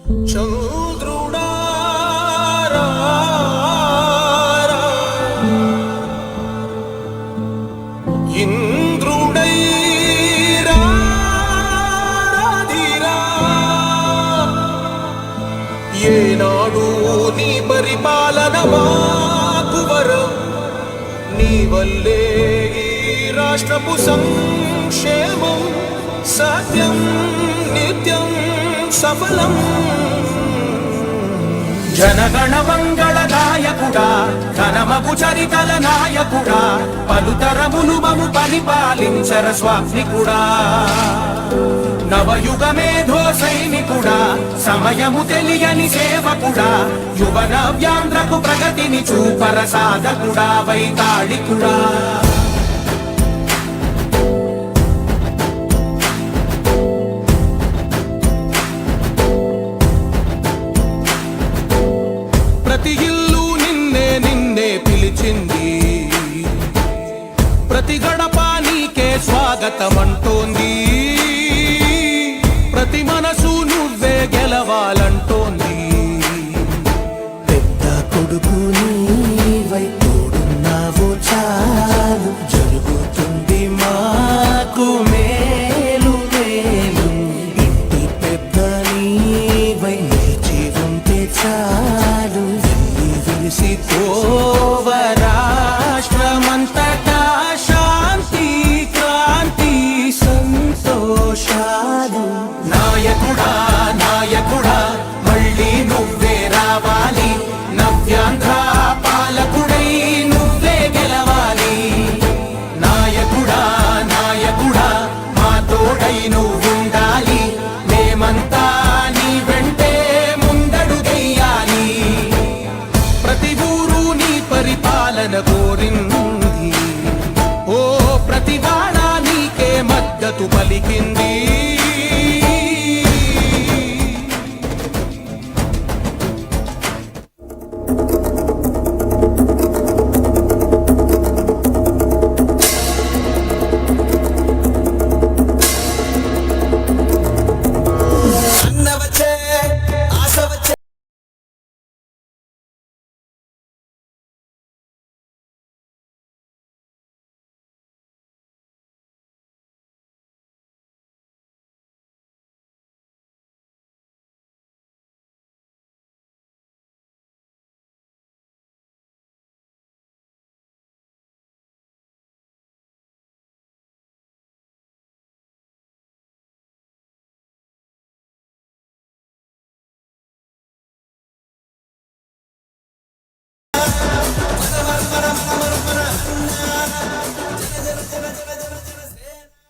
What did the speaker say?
చంద్రుడా ఇంద్రుడై రాధిరా ఏనాడు నీ పరిపాలన మాకు వరం నీ వల్లే ఈ రాష్ట్రపు సంక్షేమం సత్యం నిత్యం సఫలం జనగణ మంగళ నాయకుడా ఘనమగు చరితల నాయకుడా పలుతరములు మము పరిపాలించర స్వామికుడా నవయుగ మేధో సైనికుడా సమయము తెలియని సేవకుడా యువన వ్యాంధ్రకు ప్రగతిని చూపర సాధకుడా వైతాళికుడా ప్రతి ఇల్లు నిన్నే నిన్నే పిలిచింది ప్రతి గడప నీకే స్వాగతమన్